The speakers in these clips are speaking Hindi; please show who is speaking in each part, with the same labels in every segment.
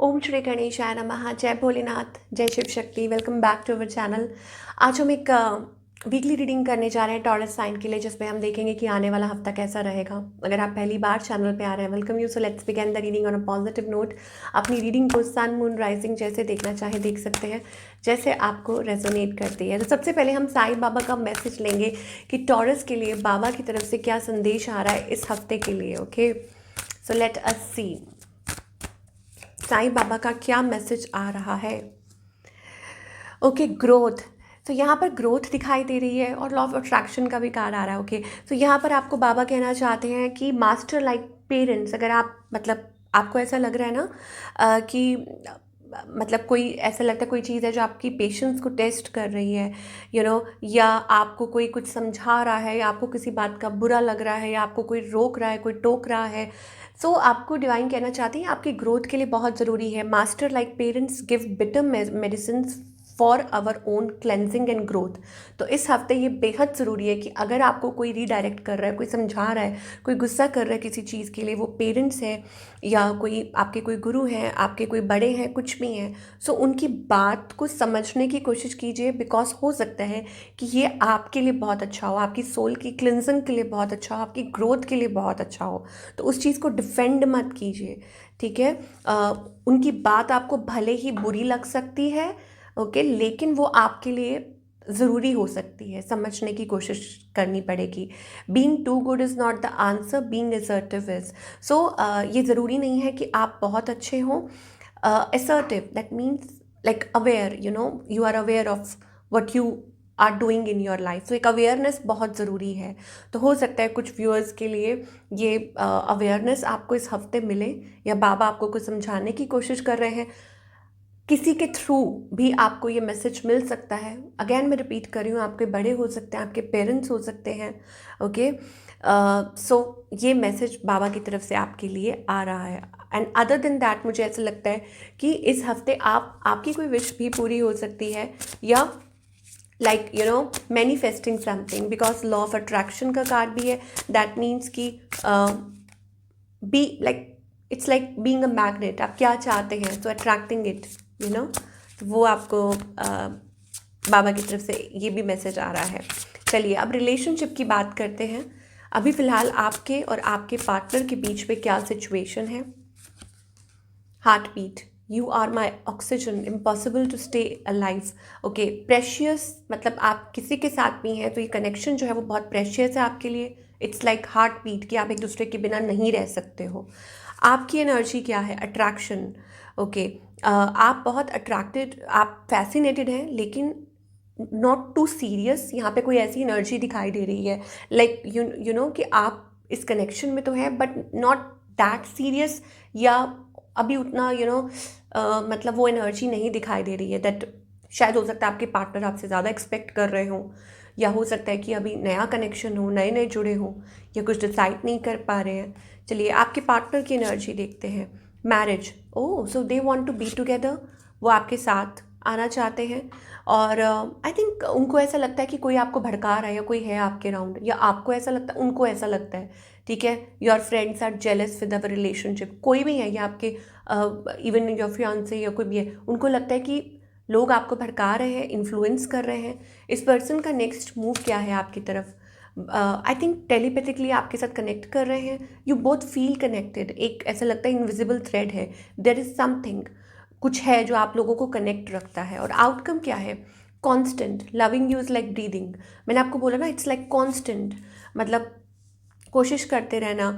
Speaker 1: ओम श्री गणेशाय नमः। जय भोलेनाथ, जय Shiv Shakti. Welcome back to our channel. आज हम एक वीकली रीडिंग करने जा रहे हैं टॉरस साइन के लिए, जिसमें हम देखेंगे कि आने वाला हफ्ता कैसा रहेगा। अगर आप पहली बार चैनल पे आ रहे हैं, welcome you. So let's begin the reading on a positive note. अपनी रीडिंग को सन मून राइजिंग जैसे देखना चाहे देख सकते हैं, जैसे आपको रेजोनेट करती है। तो सबसे पहले हम साईं बाबा का मैसेज लेंगे कि टॉरस के लिए बाबा की तरफ से क्या संदेश आ रहा है इस हफ्ते के लिए। ओके, सो लेट अस सी साईं बाबा का क्या मैसेज आ रहा है। Okay, growth. तो यहाँ पर ग्रोथ दिखाई दे रही है और लॉ ऑफ अट्रैक्शन का भी कार्ड आ रहा है। ओके, तो यहाँ पर आपको बाबा कहना चाहते हैं कि मास्टर लाइक पेरेंट्स, अगर आप मतलब आपको ऐसा लग रहा है ना कि मतलब कोई ऐसा लगता है कोई चीज़ है जो आपकी पेशेंस को टेस्ट कर रही है, या आपको कोई कुछ समझा रहा है, या आपको किसी बात का बुरा लग रहा है, या आपको कोई रोक रहा है, कोई टोक रहा है। सो आपको डिवाइन कहना चाहती है आपकी ग्रोथ के लिए बहुत ज़रूरी है। Master like parents give bitter medicine for our own cleansing and growth. तो इस हफ्ते ये बेहद ज़रूरी है कि अगर आपको कोई रीडायरेक्ट कर रहा है, कोई समझा रहा है, कोई गुस्सा कर रहा है किसी चीज़ के लिए, वो पेरेंट्स हैं या कोई आपके कोई गुरु हैं, आपके कोई बड़े हैं, कुछ भी हैं, सो उनकी बात को समझने की कोशिश कीजिए। बिकॉज हो सकता है कि ये आपके लिए बहुत अच्छा हो, आपकी सोल की क्लिनजिंग के लिए बहुत अच्छा हो, आपकी ग्रोथ के लिए बहुत अच्छा हो। तो उस चीज़ को डिफेंड मत कीजिए, ठीक है। उनकी बात आपको भले ही बुरी लग सकती है, ओके, लेकिन वो आपके लिए ज़रूरी हो सकती है, समझने की कोशिश करनी पड़ेगी। Being to good is not the answer, being assertive is. So ये ज़रूरी नहीं है कि आप बहुत अच्छे हों। Assertive that means like aware, you are aware of what you are doing in your life. तो एक अवेयरनेस बहुत ज़रूरी है। तो हो सकता है कुछ व्यूअर्स के लिए ये अवेयरनेस आपको इस हफ्ते मिले, या बाबा आपको कुछ समझाने की कोशिश कर रहे हैं। किसी के थ्रू भी आपको ये मैसेज मिल सकता है। अगेन मैं रिपीट कर रही हूँ, आपके बड़े हो सकते हैं, आपके पेरेंट्स हो सकते हैं। ओके, सो ये मैसेज बाबा की तरफ से आपके लिए आ रहा है। एंड अदर देन दैट मुझे ऐसा लगता है कि इस हफ्ते आपकी कोई विश भी पूरी हो सकती है, या like manifesting something, because law of attraction का कार्ड भी है। दैट मीन्स कि be like it's like being a magnet. आप क्या चाहते हैं तो अट्रैक्टिंग इट, तो वो आपको बाबा की तरफ से ये भी मैसेज आ रहा है। चलिए अब रिलेशनशिप की बात करते हैं। अभी फ़िलहाल आपके और आपके पार्टनर के बीच में क्या सिचुएशन है। Heart beat, you are my oxygen, impossible to stay alive. Okay, precious मतलब आप किसी के साथ भी हैं तो ये कनेक्शन जो है वो बहुत प्रेशियस है आपके लिए। इट्स लाइक हार्ट बीट कि आप एक दूसरे के बिना नहीं रह सकते हो। आपकी एनर्जी क्या है, अट्रैक्शन। ओके, आप बहुत अट्रैक्टेड, आप फैसिनेटेड हैं, लेकिन नॉट टू सीरियस। यहाँ पे कोई ऐसी एनर्जी दिखाई दे रही है लाइक यू नो कि आप इस कनेक्शन में तो हैं बट नॉट दैट सीरियस, या अभी उतना मतलब वो एनर्जी नहीं दिखाई दे रही है। दैट शायद हो सकता है आपके पार्टनर आपसे ज़्यादा एक्सपेक्ट कर रहे हों, या हो सकता है कि अभी नया कनेक्शन हो, नए नए जुड़े हों, या कुछ डिसाइड नहीं कर पा रहे हैं। चलिए आपके पार्टनर की एनर्जी देखते हैं। Marriage, oh so they want to be together, वो आपके साथ आना चाहते हैं। और आई थिंक उनको ऐसा लगता है कि कोई आपको भड़का रहा है, या कोई है आपके राउंड, या आपको ऐसा लगता है, उनको ऐसा लगता है, ठीक है। Your friends are jealous with our relationship, कोई भी है, या आपके इवन योर फियांसे या कोई भी है, उनको लगता है कि लोग आपको भड़का रहे हैं, इन्फ्लुएंस कर रहे हैं। इस पर्सन का नेक्स्ट मूव क्या है आपकी तरफ। आई थिंक टेलीपैथिकली आपके साथ कनेक्ट कर रहे हैं। यू बोथ फील कनेक्टेड, एक ऐसा लगता है इनविजिबल थ्रेड है, देयर इज समथिंग, कुछ है जो आप लोगों को कनेक्ट रखता है। और आउटकम क्या है, constant loving you is like breathing. मैंने आपको बोला ना, इट्स लाइक कॉन्स्टेंट, मतलब कोशिश करते रहना,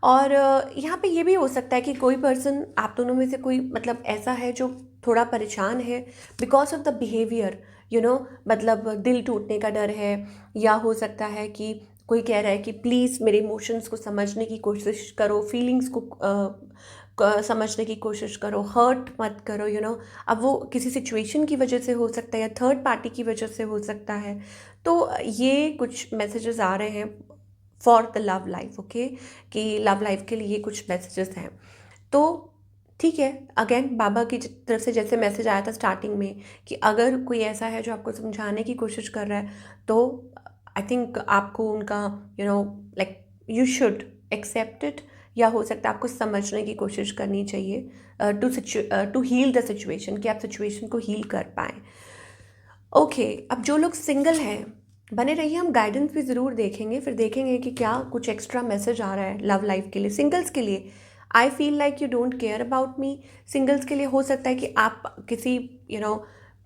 Speaker 1: और यहाँ पे ये भी हो सकता है कि कोई पर्सन आप दोनों में से कोई मतलब ऐसा है जो थोड़ा परेशान है बिकॉज ऑफ द बिहेवियर, मतलब दिल टूटने का डर है, या हो सकता है कि कोई कह रहा है कि प्लीज़ मेरे इमोशंस को समझने की कोशिश करो, फीलिंग्स को समझने की कोशिश करो, हर्ट मत करो, अब वो किसी सिचुएशन की वजह से हो सकता है, या थर्ड पार्टी की वजह से हो सकता है। तो ये कुछ मैसेजेस आ रहे हैं for the love life. Okay, कि लव लाइफ के लिए कुछ मैसेजेस हैं। तो ठीक है, अगेन बाबा की तरफ से जैसे मैसेज आया था स्टार्टिंग में कि अगर कोई ऐसा है जो आपको समझाने की कोशिश कर रहा है, तो आई थिंक आपको उनका like you should accept it, या हो सकता है आपको समझने की कोशिश करनी चाहिए टू हील द सिचुएशन, कि आप सिचुएशन को हील कर पाएँ। ओके, अब जो लोग सिंगल हैं, बने रहिए, हम गाइडेंस भी ज़रूर देखेंगे, फिर देखेंगे कि क्या कुछ एक्स्ट्रा मैसेज आ रहा है लव लाइफ के लिए, सिंगल्स के लिए। I feel like you don't care about me. Singles के लिए हो सकता है कि आप किसी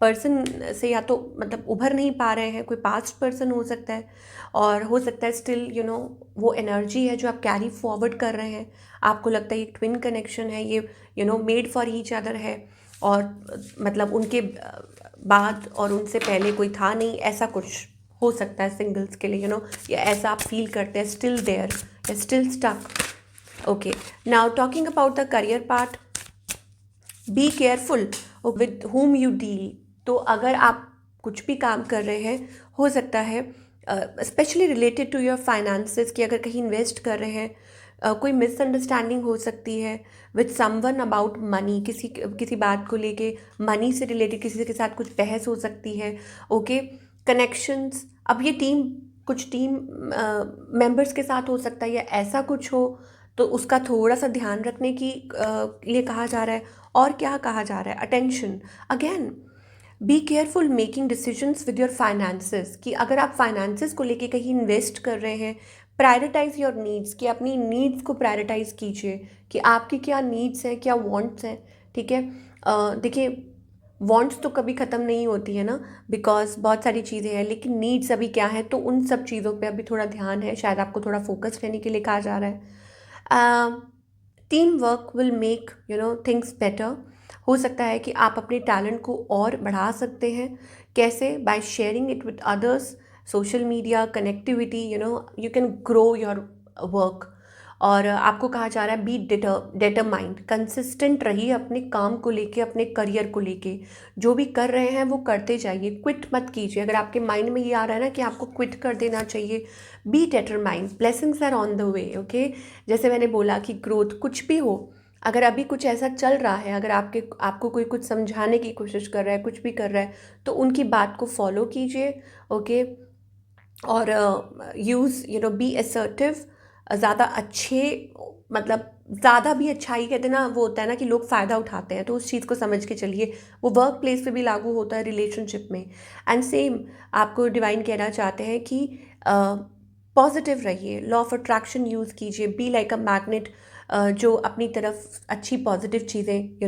Speaker 1: पर्सन से या तो मतलब उभर नहीं पा रहे हैं, कोई पास्ट पर्सन हो सकता है, और हो सकता है स्टिल वो एनर्जी है जो आप कैरी फॉरवर्ड कर रहे हैं, आपको लगता है ये ट्विन कनेक्शन है, ये मेड फॉर ईच अदर है, और मतलब उनके बाद और उनसे पहले कोई था नहीं, ऐसा कुछ हो सकता है सिंगल्स के लिए, या ऐसा आप फील करते हैं, still there, still stuck. Okay, now talking about the career part, be careful with whom you deal. तो अगर आप कुछ भी काम कर रहे हैं, हो सकता है specially related to your finances, कि अगर कहीं इन्वेस्ट कर रहे हैं, कोई मिसअंडरस्टैंडिंग हो सकती है विद समवन अबाउट मनी, किसी बात को लेके, मनी से रिलेटेड किसी के साथ कुछ बहस हो सकती है। ओके, कनेक्शंस, अब ये कुछ टीम मेंबर्स के साथ हो सकता है, या ऐसा कुछ हो, तो उसका थोड़ा सा ध्यान रखने की लिए कहा जा रहा है। और क्या कहा जा रहा है, attention again, be careful making decisions with your finances, कि अगर आप फाइनेंसेस को लेके कहीं इन्वेस्ट कर रहे हैं, प्रायोरिटाइज योर नीड्स, कि अपनी नीड्स को प्रायोरिटाइज कीजिए, कि आपकी क्या नीड्स हैं, क्या वांट्स हैं। ठीक है, देखिए, वांट्स तो कभी ख़त्म नहीं होती है ना, बिकॉज बहुत सारी चीज़ें हैं, लेकिन नीड्स अभी क्या है, तो उन सब चीज़ों पे अभी थोड़ा ध्यान है, शायद आपको थोड़ा फोकस रहने के लिए कहा जा रहा है। Team work will make things better. हो सकता है कि आप अपने टैलेंट को और बढ़ा सकते हैं, कैसे, by sharing it with others, social media connectivity, you can grow your work. और आपको कहा जा रहा है बी डिटरमाइंड, कंसिस्टेंट रहिए अपने काम को लेके, अपने करियर को लेके, जो भी कर रहे हैं वो करते जाइए, क्विट मत कीजिए। अगर आपके माइंड में ये आ रहा है ना कि आपको क्विट कर देना चाहिए, be determined, blessings are on the way. Okay, जैसे मैंने बोला कि ग्रोथ कुछ भी हो, अगर अभी कुछ ऐसा चल रहा है, अगर आपको कोई कुछ समझाने की कोशिश कर रहा है, कुछ भी कर रहा है, तो उनकी बात को फॉलो कीजिए। ओके, और बी असर्टिव, ज़्यादा अच्छे, मतलब ज़्यादा भी अच्छाई कहते हैं ना, वो होता है ना कि लोग फ़ायदा उठाते हैं, तो उस चीज़ को समझ के चलिए। वो वर्क प्लेस पे भी लागू होता है, रिलेशनशिप में। एंड सेम, आपको डिवाइन कहना चाहते हैं कि पॉजिटिव रहिए, लॉ ऑफ अट्रैक्शन यूज़ कीजिए, बी लाइक अ मैग्नेट, जो अपनी तरफ अच्छी पॉजिटिव चीज़ें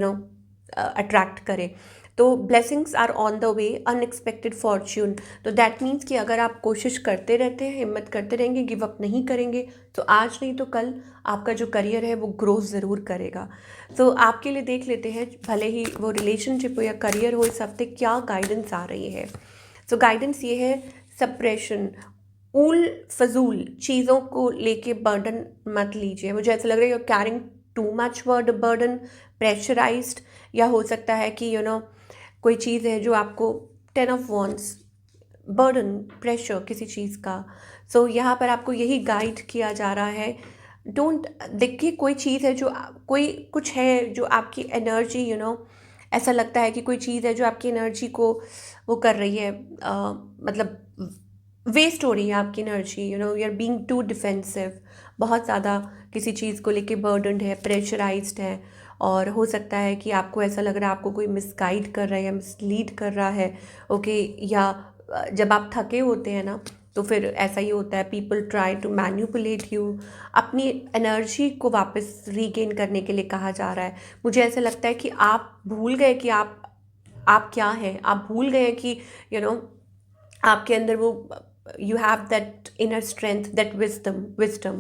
Speaker 1: अट्रैक्ट करे। तो blessings are on the way, unexpected fortune. तो दैट मीन्स कि अगर आप कोशिश करते रहते हैं, हिम्मत करते रहेंगे, गिव अप नहीं करेंगे, तो आज नहीं तो कल आपका जो करियर है वो ग्रोथ ज़रूर करेगा। तो आपके लिए देख लेते हैं, भले ही वो रिलेशनशिप हो या करियर हो, इस हफ्ते क्या गाइडेंस आ रही है। सो गाइडेंस ये है, सप्रेशन, उल फजूल चीज़ों को लेके बर्डन मत लीजिए। मुझे ऐसा लग रहा है you are carrying too much burden, pressurised, या हो सकता है कि कोई चीज़ है जो आपको, 10 of Wands, बर्डन, प्रेशर किसी चीज़ का। सो यहाँ पर आपको यही गाइड किया जा रहा है, डोंट, देखिए कोई चीज़ है जो कोई कुछ है जो आपकी एनर्जी, ऐसा लगता है कि कोई चीज़ है जो आपकी एनर्जी को वो कर रही है, मतलब वेस्ट हो रही है आपकी energy, you are being too defensive, बहुत ज़्यादा किसी चीज़ को लेके बर्डनड है, प्रेशराइज्ड है। और हो सकता है कि आपको ऐसा लग रहा है आपको कोई मिसगाइड कर रहा है या मिसलीड कर रहा है। ओके, या जब आप थके होते हैं ना, तो फिर ऐसा ही होता है, people try to manipulate you, अपनी एनर्जी को वापस रीगेन करने के लिए कहा जा रहा है। मुझे ऐसा लगता है कि आप भूल गए कि आप क्या हैं, आप भूल गए कि आपके अंदर वो, you have that inner strength, that wisdom.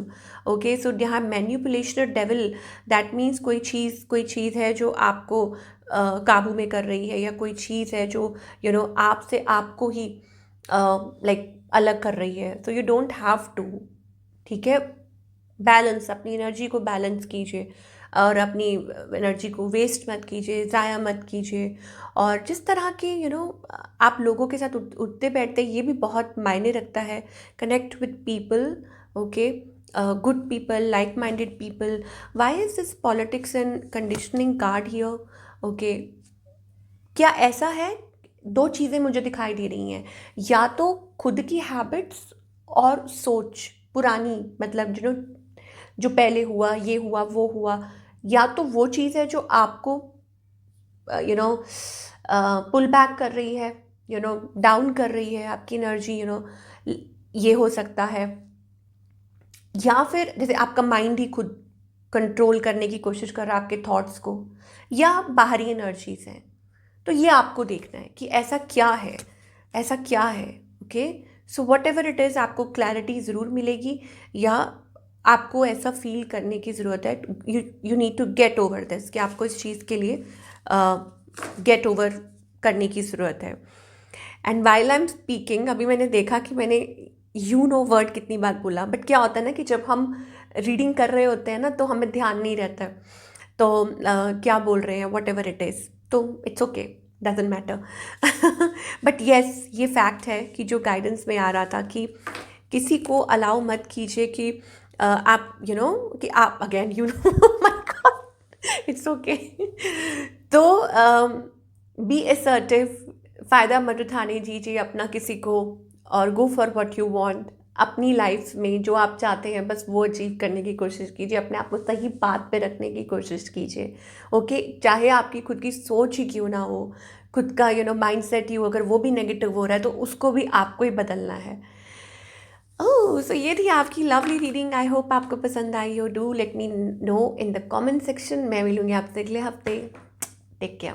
Speaker 1: Okay, so यहाँ मैन्युपुलेशन और डेविल, दैट मीन्स कोई चीज़ है जो आपको काबू में कर रही है, या कोई चीज़ है जो आपसे आपको ही लाइक अलग कर रही है। तो यू डोंट हैव टू, ठीक है, बैलेंस, अपनी एनर्जी को बैलेंस कीजिए, और अपनी एनर्जी को वेस्ट मत कीजिए, ज़ाया मत कीजिए। और जिस तरह के आप लोगों के साथ उठते बैठते, ये भी बहुत मायने रखता है। Connect with people, okay, good people, like minded people. Why is this politics and conditioning card here? Okay, क्या ऐसा है, दो चीज़ें मुझे दिखाई दे रही हैं, या तो खुद की हैबिट्स और सोच पुरानी, मतलब जो पहले हुआ, ये हुआ, वो हुआ, या तो वो चीज़ है जो आपको यू नो पुल बैक कर रही है, डाउन कर रही है आपकी एनर्जी, ये हो सकता है। या फिर जैसे आपका माइंड ही खुद कंट्रोल करने की कोशिश कर रहा है आपके थॉट्स को, या बाहरी एनर्जीज हैं। तो ये आपको देखना है कि ऐसा क्या है, ऐसा क्या है। Okay, so what ever it is, आपको क्लैरिटी ज़रूर मिलेगी, या आपको ऐसा फील करने की ज़रूरत है, you need to get over this, कि आपको इस चीज़ के लिए गेट ओवर करने की ज़रूरत है। And while I am speaking, अभी मैंने देखा कि मैंने वर्ड कितनी बार बोला, बट क्या होता है ना कि जब हम रीडिंग कर रहे होते हैं ना तो हमें ध्यान नहीं रहता है, तो क्या बोल रहे हैं, वट एवर इट इज़, तो it's okay, doesn't matter. But yes, ये फैक्ट है कि जो गाइडेंस में आ रहा था कि किसी को अलाउ मत कीजिए कि आप कि आप again my God, it's okay. तो बी असर्टिव, फ़ायदा मत उठाने दीजिए अपना किसी को, और go for what you want. अपनी लाइफ में जो आप चाहते हैं बस वो अचीव करने की कोशिश कीजिए, अपने आप को सही बात पे रखने की कोशिश कीजिए। ओके, चाहे आपकी खुद की सोच ही क्यों ना हो, खुद का माइंड सेट ही हो, अगर वो भी नेगेटिव हो रहा है तो उसको भी आपको ही बदलना है। ओह, सो ये थी आपकी लवली रीडिंग। आई होप आपको पसंद आई हो। Do let me know in the comment section. मैं मिलूंगी आपसे अगले हफ्ते। Take care.